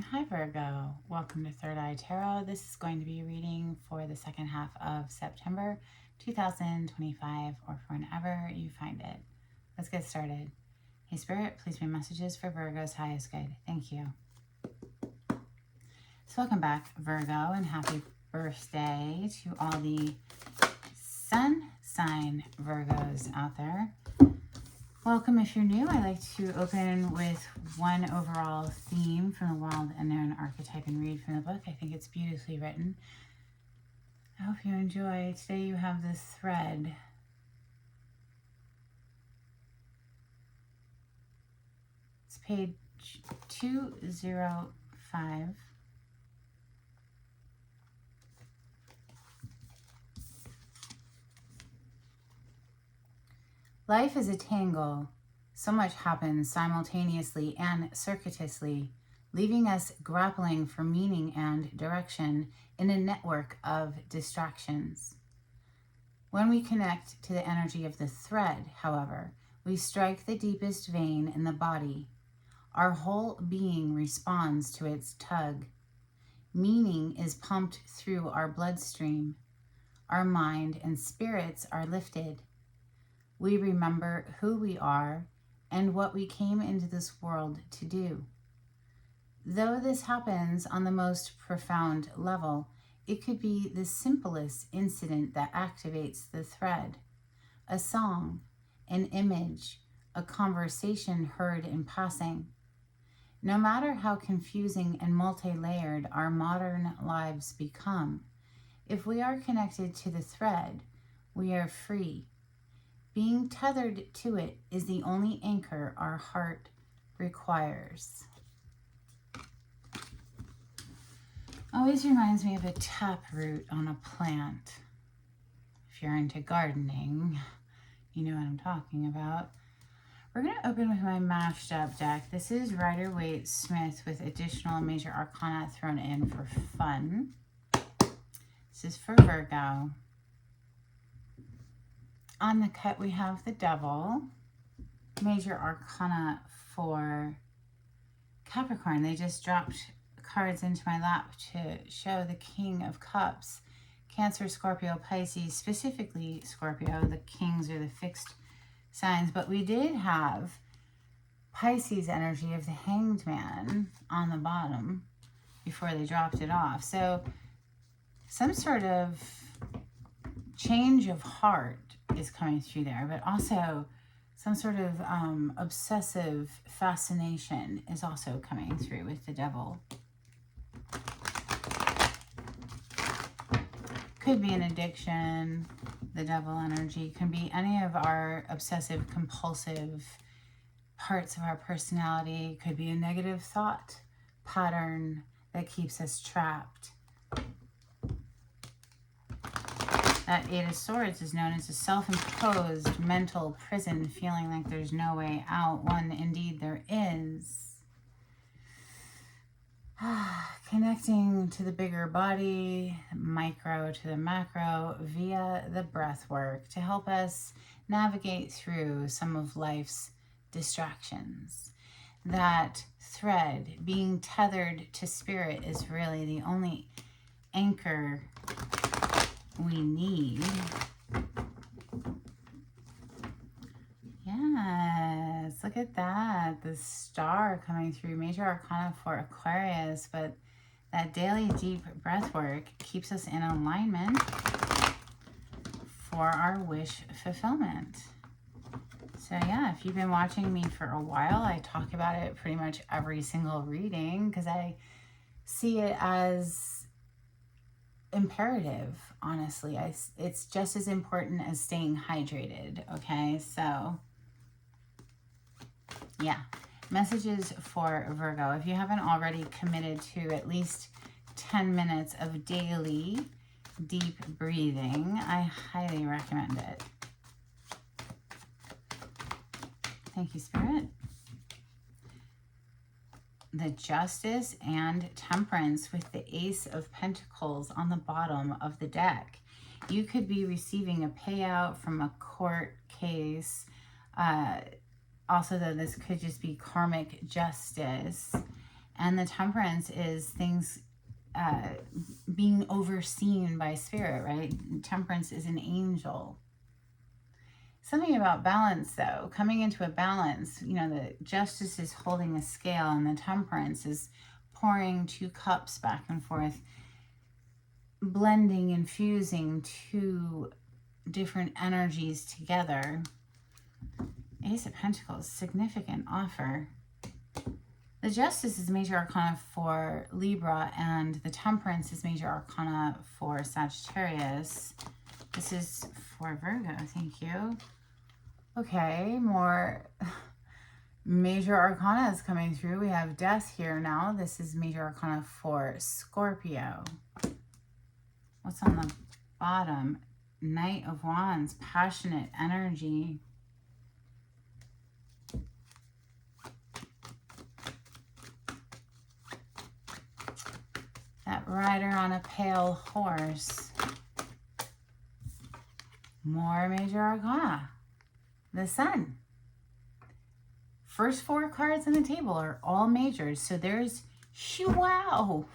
Hi Virgo, welcome to Third Eye Tarot. This is going to be a reading for the second half of September 2025 or for whenever you find it. Let's get started. Hey Spirit, please bring messages for Virgo's highest good. Thank you. So welcome back Virgo and happy birthday to all the sun sign Virgos out there. Welcome if you're new. I like to open with one overall theme from the Wild Unknown Archetype and read from the book. I think it's beautifully written. I hope you enjoy. Today you have this thread. It's page 205. Life is a tangle. So much happens simultaneously and circuitously, leaving us grappling for meaning and direction in a network of distractions. When we connect to the energy of the thread, however, we strike the deepest vein in the body. Our whole being responds to its tug. Meaning is pumped through our bloodstream. Our mind and spirits are lifted. We remember who we are and what we came into this world to do. Though this happens on the most profound level, it could be the simplest incident that activates the thread. A song, an image, a conversation heard in passing. No matter how confusing and multi-layered our modern lives become, if we are connected to the thread, we are free. Being tethered to it is the only anchor our heart requires. Always reminds me of a taproot on a plant. If you're into gardening, you know what I'm talking about. We're going to open with my mashed up deck. This is Rider-Waite-Smith with additional major arcana thrown in for fun. This is for Virgo. On the cut, we have the Devil, major arcana for Capricorn. They just dropped cards into my lap to show the King of Cups, Cancer, Scorpio, Pisces, specifically Scorpio. The kings are the fixed signs, but we did have Pisces energy of the Hanged Man on the bottom before they dropped it off. So some sort of change of heart is coming through there, but also some sort of obsessive fascination is also coming through with the Devil. Could be an addiction, the Devil energy. Could be any of our obsessive compulsive parts of our personality. Could be a negative thought pattern that keeps us trapped. That Eight of Swords is known as a self-imposed mental prison, feeling like there's no way out. One, indeed, there is. Connecting to the bigger body, micro to the macro, via the breath work to help us navigate through some of life's distractions. That thread, being tethered to spirit, is really the only anchor we need. Yes, look at that. The star coming through, major arcana for Aquarius, but that daily deep breath work keeps us in alignment for our wish fulfillment. So yeah, if you've been watching me for a while, I talk about it pretty much every single reading because I see it as imperative, honestly. It's just as important as staying hydrated, okay? So yeah, messages for Virgo. If you haven't already committed to at least 10 minutes of daily deep breathing, I highly recommend it. Thank you, Spirit. The Justice and Temperance with the Ace of Pentacles on the bottom of the deck. You could be receiving a payout from a court case. Also, though, this could just be karmic justice. And the Temperance is things being overseen by spirit, right? Temperance is an angel. Something about balance, though, coming into a balance. You know, the Justice is holding a scale, and the Temperance is pouring 2 cups back and forth, blending, infusing 2 different energies together. Ace of Pentacles, significant offer. The Justice is major arcana for Libra, and the Temperance is major arcana for Sagittarius. This is for Virgo, thank you. Okay, more major arcana is coming through. We have Death here now. This is major arcana for Scorpio. What's on the bottom? Knight of Wands, passionate energy. That rider on a pale horse. More major arcana. The Sun. First 4 cards on the table are all majors. So there's, wow.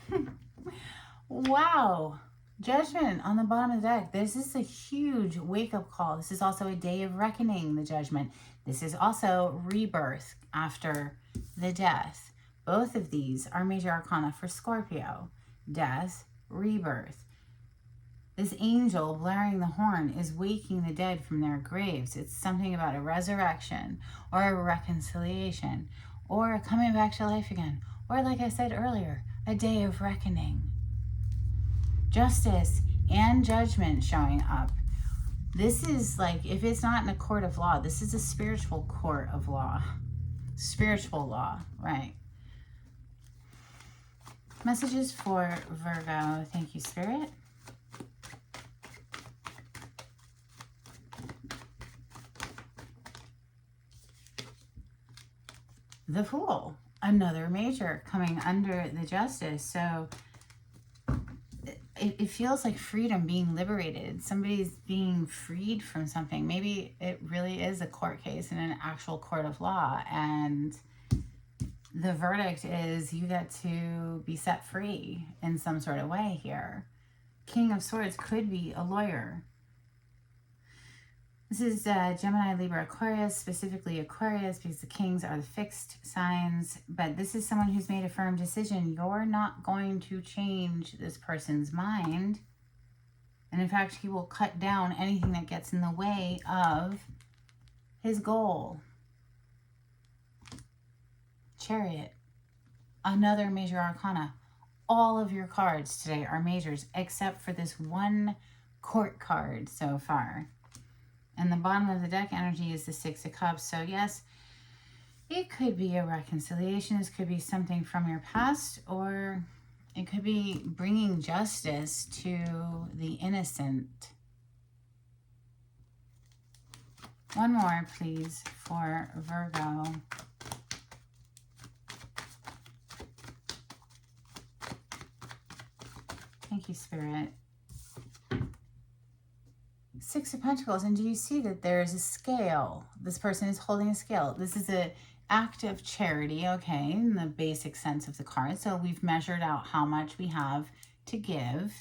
Wow. Judgment on the bottom of the deck. This is a huge wake-up call. This is also a day of reckoning, the Judgment. This is also rebirth after the death. Both of these are major arcana for Scorpio. Death, rebirth. This angel blaring the horn is waking the dead from their graves. It's something about a resurrection or a reconciliation or coming back to life again. Or, like I said earlier, a day of reckoning. Justice and Judgment showing up. This is like, if it's not in a court of law, this is a spiritual court of law. Spiritual law, right? Messages for Virgo. Thank you, Spirit. The Fool. Another major coming under the Justice. So it feels like freedom, being liberated. Somebody's being freed from something. Maybe it really is a court case in an actual court of law. And the verdict is you get to be set free in some sort of way here. King of Swords could be a lawyer. This is Gemini, Libra, Aquarius, specifically Aquarius, because the kings are the fixed signs. But this is someone who's made a firm decision. You're not going to change this person's mind. And in fact, he will cut down anything that gets in the way of his goal. Chariot, another major arcana. All of your cards today are majors except for this one court card so far. And the bottom of the deck energy is the 6 of Cups. So yes, it could be a reconciliation. This could be something from your past, or it could be bringing justice to the innocent. One more, please, for Virgo. Thank you, Spirit. 6 of Pentacles. And do you see that there is a scale? This person is holding a scale. This is an act of charity, okay, in the basic sense of the card. So we've measured out how much we have to give.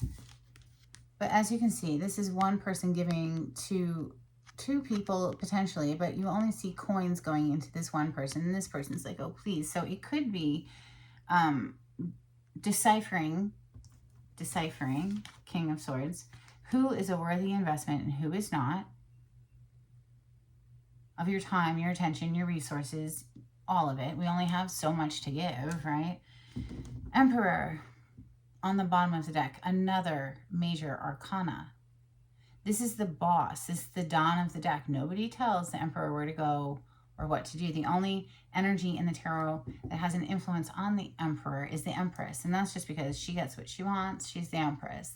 But as you can see, this is one person giving to 2 people potentially, but you only see coins going into this one person. And this person's like, oh, please. So it could be deciphering, King of Swords, who is a worthy investment and who is not, of your time, your attention, your resources, all of it. We only have so much to give, right? Emperor on the bottom of the deck, another major arcana. This is the boss. This is the Don of the deck. Nobody tells the Emperor where to go or what to do. The only energy in the tarot that has an influence on the Emperor is the Empress. And that's just because she gets what she wants. She's the Empress.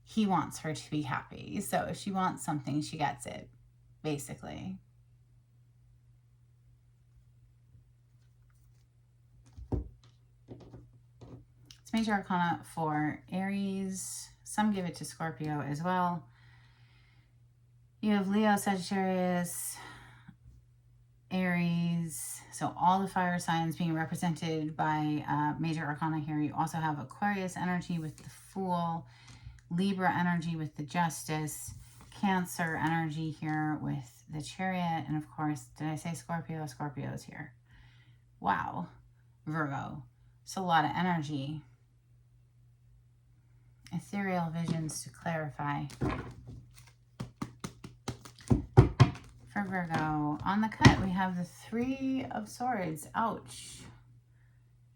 He wants her to be happy. So if she wants something, she gets it, basically. It's major arcana for Aries. Some give it to Scorpio as well. You have Leo, Sagittarius, Aries. So all the fire signs being represented by major arcana here. You also have Aquarius energy with the Fool, Libra energy with the Justice, Cancer energy here with the Chariot, and of course, did I say Scorpio? Scorpio's here. Wow. Virgo. So a lot of energy. Ethereal visions to clarify. For Virgo, on the cut, we have the Three of Swords. Ouch.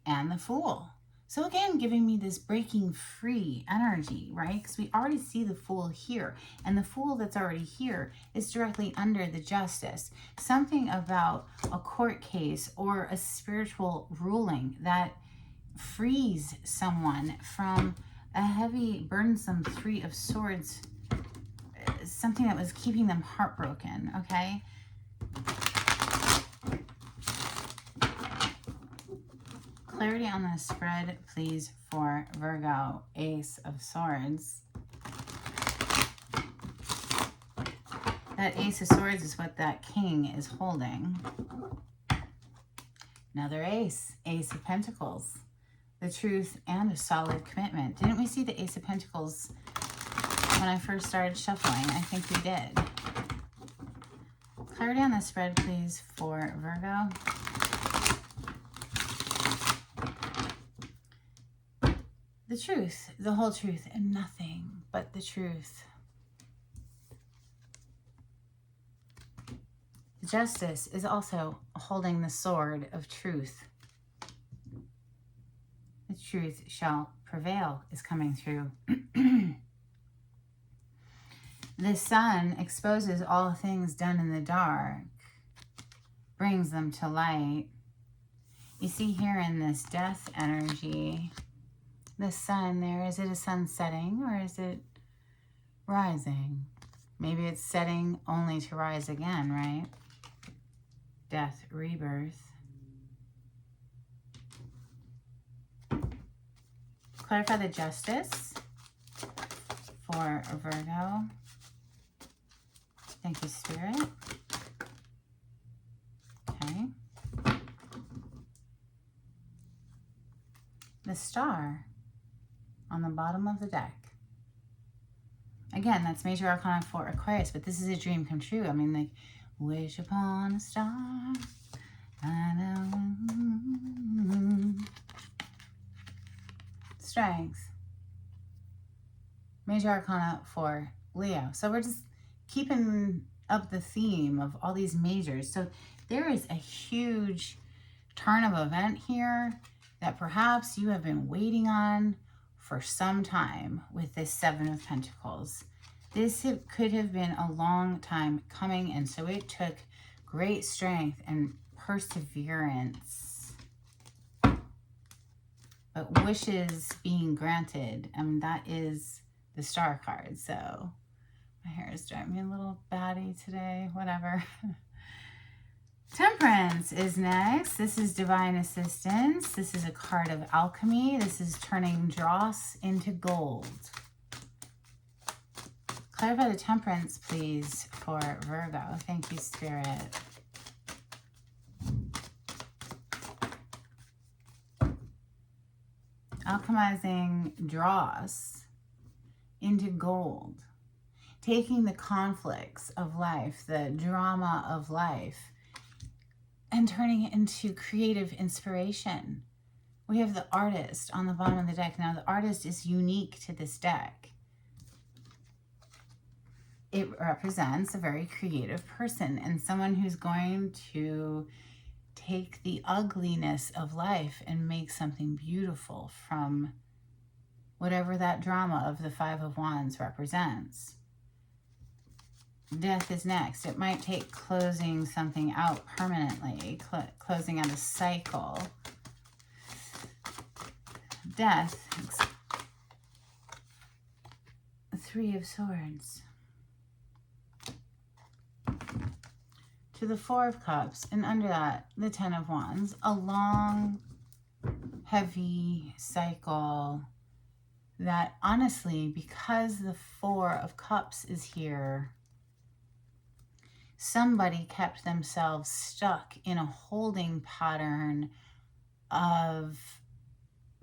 And the Fool. So again, giving me this breaking free energy, right? Because we already see the Fool here. And the Fool that's already here is directly under the Justice. Something about a court case or a spiritual ruling that frees someone from a heavy, burdensome Three of Swords, something that was keeping them heartbroken, okay? Clarity on the spread, please, for Virgo. Ace of Swords. That Ace of Swords is what that King is holding. Another Ace. Ace of Pentacles. The truth and a solid commitment. Didn't we see the Ace of Pentacles when I first started shuffling? I think we did. Clarity on the spread, please, for Virgo. The truth, the whole truth, and nothing but the truth. The Justice is also holding the sword of truth. The truth shall prevail is coming through. The Sun exposes all things done in the dark, brings them to light. You see here in this Death energy, the Sun there, is it a sun setting or is it rising? Maybe it's setting only to rise again, right? Death, rebirth. Clarify the Justice for Virgo. Thank you, Spirit. Okay. The Star on the bottom of the deck. Again, that's major arcana for Aquarius, but this is a dream come true. I mean, like, wish upon a star. I know. Strength. Major arcana for Leo. So we're just keeping up the theme of all these majors. So there is a huge turn of event here that perhaps you have been waiting on for some time with this Seven of Pentacles. This could have been a long time coming, and so it took great strength and perseverance. But wishes being granted, that is the Star card. So my hair is driving me a little batty today, whatever. Temperance is next. This is divine assistance. This is a card of alchemy. This is turning dross into gold. Clarify the temperance, please, for Virgo. Thank you, Spirit. Alchemizing dross into gold. Taking the conflicts of life, the drama of life, and turning it into creative inspiration. We have the Artist on the bottom of the deck. Now, the Artist is unique to this deck. It represents a very creative person and someone who's going to take the ugliness of life and make something beautiful from whatever that drama of the Five of Wands represents. Death is next. It might take closing something out permanently, closing out a cycle. Death. Three of Swords. To the Four of Cups, and under that, the Ten of Wands. A long, heavy cycle that honestly, because the Four of Cups is here, somebody kept themselves stuck in a holding pattern of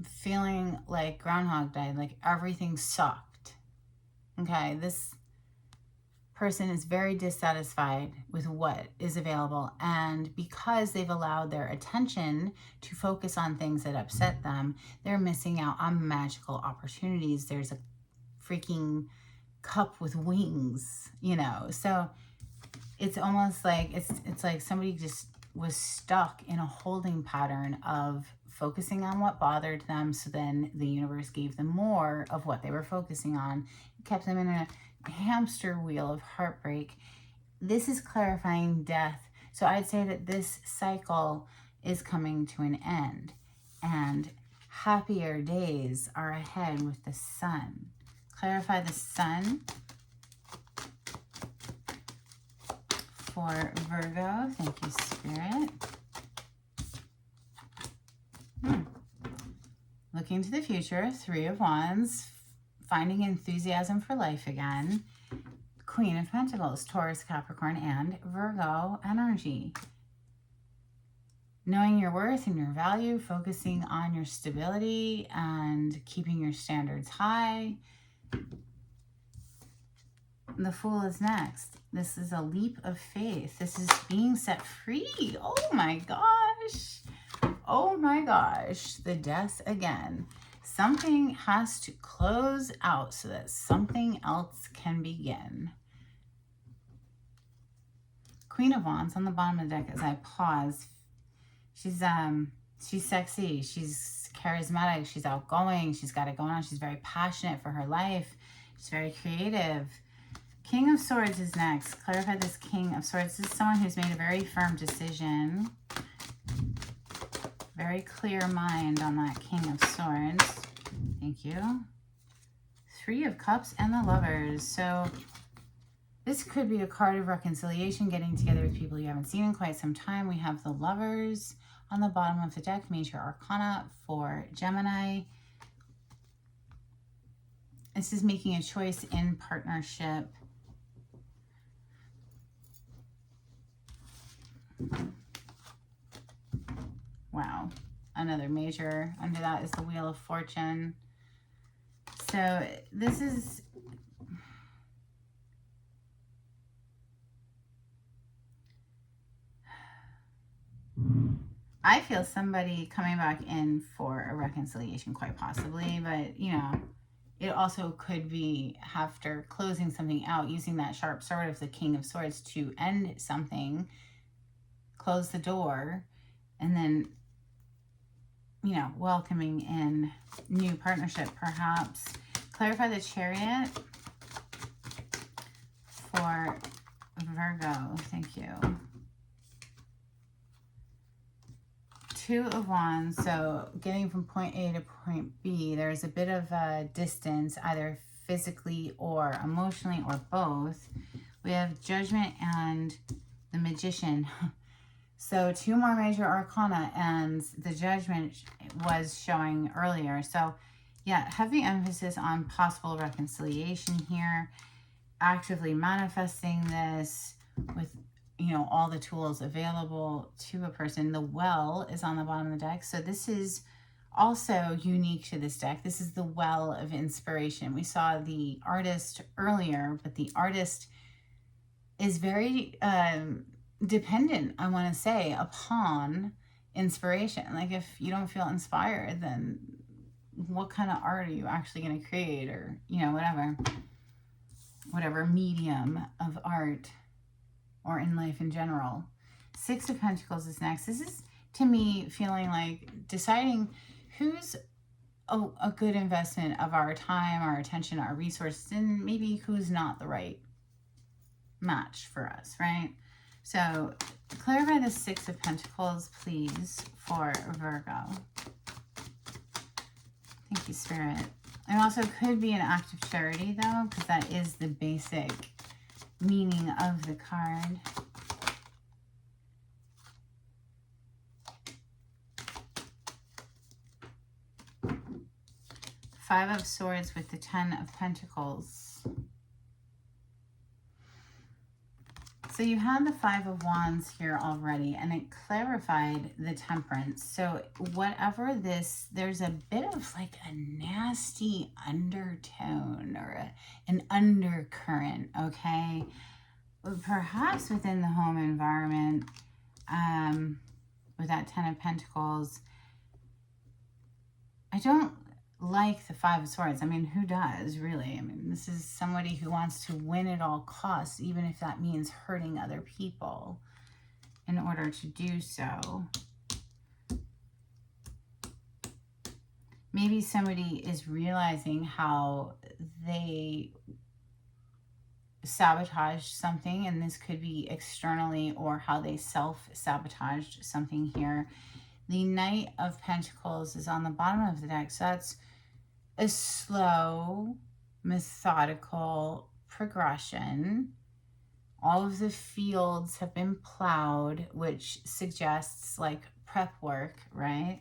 feeling like Groundhog Day, like everything sucked. Okay, this person is very dissatisfied with what is available, and because they've allowed their attention to focus on things that upset them, they're missing out on magical opportunities. There's a freaking cup with wings, you know. So it's almost like it's like somebody just was stuck in a holding pattern of focusing on what bothered them, so then the universe gave them more of what they were focusing on. It kept them in a hamster wheel of heartbreak. This is clarifying death. So I'd say that this cycle is coming to an end, and happier days are ahead with the sun. Clarify the sun for Virgo. Thank you, Spirit. Looking to the future, 3 of Wands, finding enthusiasm for life again. Queen of Pentacles, Taurus, Capricorn, and Virgo energy. Knowing your worth and your value, focusing on your stability and keeping your standards high. The Fool is next. This is a leap of faith. This is being set free. Oh my gosh. Oh my gosh. The Death again. Something has to close out so that something else can begin. Queen of Wands on the bottom of the deck as I pause. She's sexy. She's charismatic. She's outgoing. She's got it going on. She's very passionate for her life. She's very creative. King of Swords is next. Clarify this King of Swords. This is someone who's made a very firm decision. Very clear mind on that King of Swords. Thank you. 3 of Cups and the Lovers. So this could be a card of reconciliation, getting together with people you haven't seen in quite some time. We have the Lovers on the bottom of the deck, Major Arcana for Gemini. This is making a choice in partnership. Wow. Another major. Under that is the Wheel of Fortune. So this is... I feel somebody coming back in for a reconciliation, quite possibly, but, you know, it also could be after closing something out, using that sharp sword of the King of Swords to end something, close the door, and then, you know, welcoming in new partnership, perhaps. Clarify the Chariot for Virgo. Thank you. 2 of Wands, so getting from point A to point B, there's a bit of a distance, either physically or emotionally or both. We have Judgment and the Magician. So 2 more major arcana, and the Judgment was showing earlier. So yeah, heavy emphasis on possible reconciliation here, actively manifesting this with, you know, all the tools available to a person. The Well is on the bottom of the deck. So this is also unique to this deck. This is the Well of Inspiration. We saw the Artist earlier, but the Artist is very dependent, I want to say, upon inspiration. Like, if you don't feel inspired, then what kind of art are you actually going to create? Or, you know, whatever medium of art or in life in general. 6 of Pentacles is next. This is, to me, feeling like deciding who's a good investment of our time, our attention, our resources, and maybe who's not the right match for us, right? So clarify the 6 of Pentacles, please, for Virgo. Thank you, Spirit. It also could be an act of charity, though, because that is the basic meaning of the card. Five of Swords with the 10 of Pentacles. So you had the Five of Wands here already, and it clarified the Temperance. So whatever this, there's a bit of like a nasty undertone or an undercurrent, okay? Perhaps within the home environment, with that Ten of Pentacles. I don't like the Five of Swords. I mean, who does, really? I mean, this is somebody who wants to win at all costs, even if that means hurting other people in order to do so. Maybe somebody is realizing how they sabotaged something, and this could be externally, or how they self-sabotaged something here. The Knight of Pentacles is on the bottom of the deck, so that's a slow, methodical progression. All of the fields have been plowed, which suggests like prep work, right?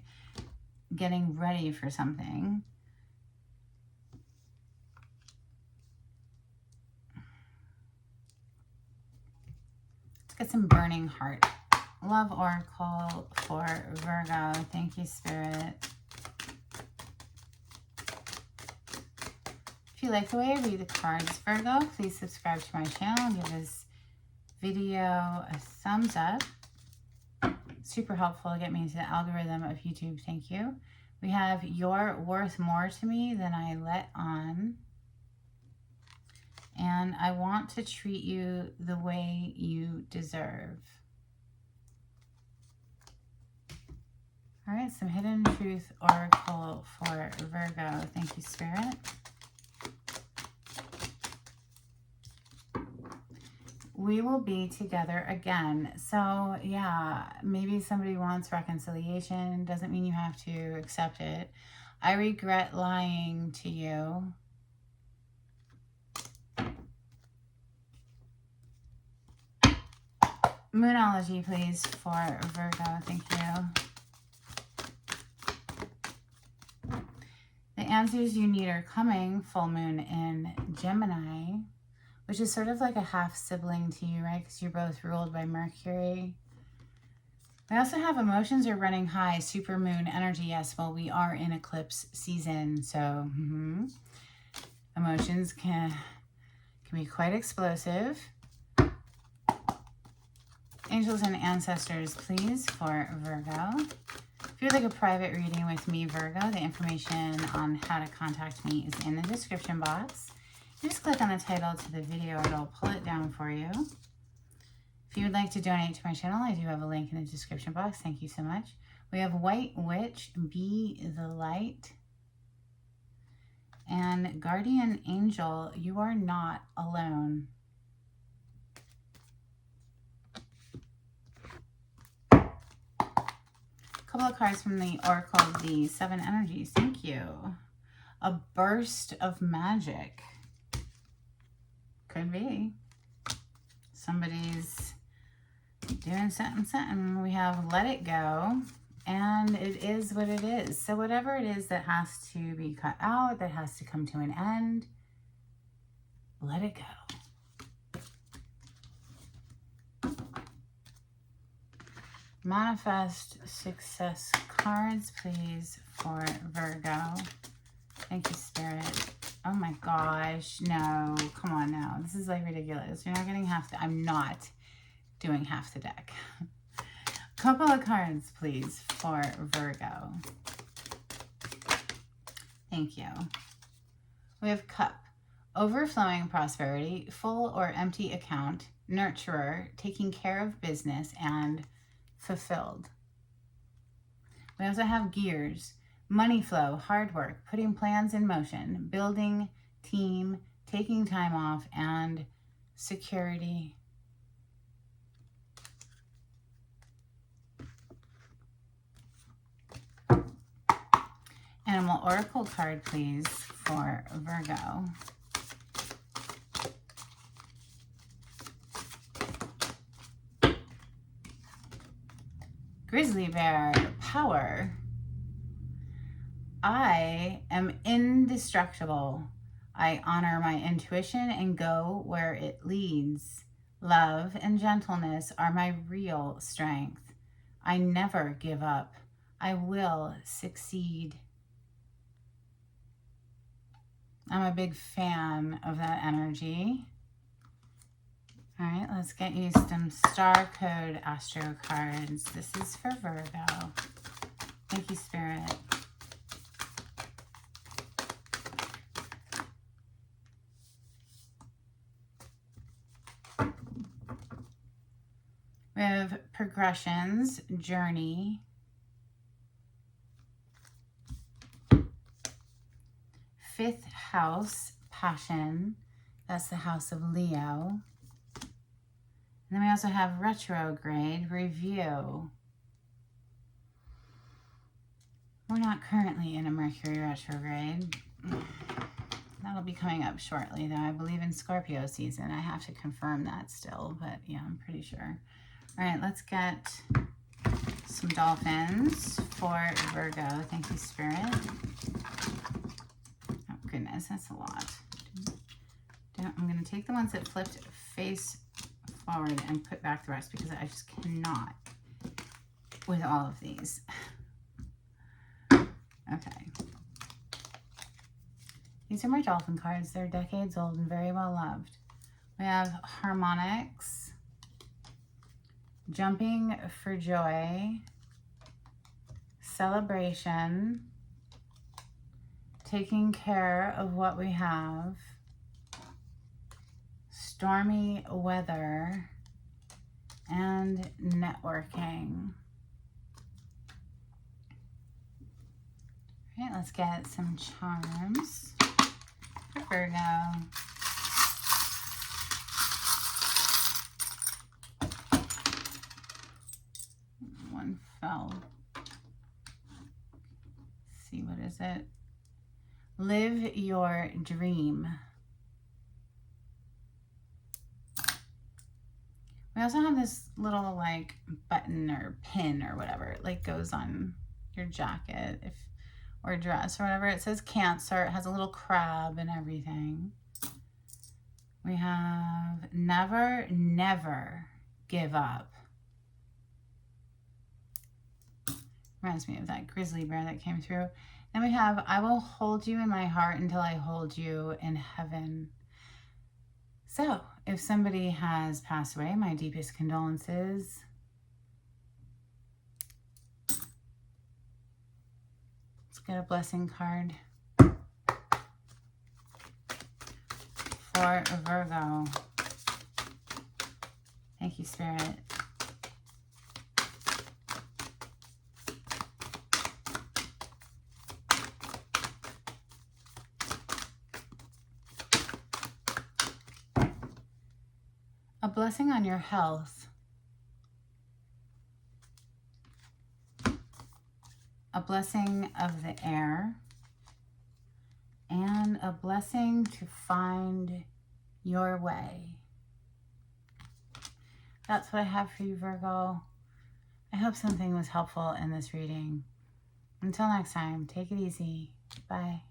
Getting ready for something. Let's get some Burning Heart. Love Oracle for Virgo. Thank you, Spirit. If you like the way I read the cards, Virgo, please subscribe to my channel. Give this video a thumbs up. Super helpful to get me into the algorithm of YouTube. Thank you. We have You're worth more to me than I let on. And I want to treat you the way you deserve. All right, some Hidden Truth Oracle for Virgo. Thank you, Spirit. We will be together again. So, yeah, maybe somebody wants reconciliation. Doesn't mean you have to accept it. I regret lying to you. Moonology, please, for Virgo. Thank you. The answers you need are coming. Full moon in Gemini, which is sort of like a half sibling to you, right? Because you're both ruled by Mercury. We also have emotions are running high. Super moon energy. Yes, well, we are in eclipse season. So emotions can be quite explosive. Angels and ancestors, please, for Virgo. If you'd like a private reading with me, Virgo, the information on how to contact me is in the description box. You just click on the title to the video, it'll pull it down for you. If you would like to donate to my channel, I do have a link in the description box. Thank you so much. We have White Witch, Be the Light. And Guardian Angel, you are not alone. Couple of cards from the Oracle of the Seven Energies. Thank you. A burst of magic. Could be. Somebody's doing something. We have Let It Go. And it is what it is. So whatever it is that has to be cut out, that has to come to an end, let it go. Manifest success cards, please, for Virgo. Thank you, Spirit. Oh my gosh. No, come on now. This is like ridiculous. You're not getting half the... I'm not doing half the deck. Couple of cards, please, for Virgo. Thank you. We have Cup. Overflowing prosperity, full or empty account, nurturer, taking care of business, and fulfilled. We also have Gears, money flow, hard work, putting plans in motion, building team, taking time off, and security. Animal Oracle card, please, for Virgo. Grizzly Bear, power. I am indestructible. I honor my intuition and go where it leads. Love and gentleness are my real strength. I never give up. I will succeed. I'm a big fan of that energy. All right, let's get you some star code astro cards. This is for Virgo. Thank you, Spirit. We have progressions, journey, fifth house, passion. That's the house of Leo. And then we also have retrograde, review. We're not currently in a Mercury retrograde. That'll be coming up shortly, though. I believe in Scorpio season. I have to confirm that still, but yeah, I'm pretty sure. All right, let's get some dolphins for Virgo. Thank you, Spirit. Oh, goodness, that's a lot. I'm going to take the ones that flipped face forward and put back the rest because I just cannot with all of these. Okay. These are my dolphin cards. They're decades old and very well loved. We have harmonics, jumping for joy, celebration, taking care of what we have, stormy weather, and networking. All right, let's get some charms for Virgo. One fell. Let's see, what is it? Live your dream. We also have this little like button or pin or whatever. It like goes on your jacket or dress or whatever. It says Cancer. It has a little crab and everything. We have never, never give up. Reminds me of that grizzly bear that came through. Then we have I will hold you in my heart until I hold you in heaven. So, if somebody has passed away, my deepest condolences. Let's get a blessing card for Virgo. Thank you, Spirit. A blessing on your health. A blessing of the air. And a blessing to find your way. That's what I have for you, Virgo. I hope something was helpful in this reading. Until next time, take it easy. Bye.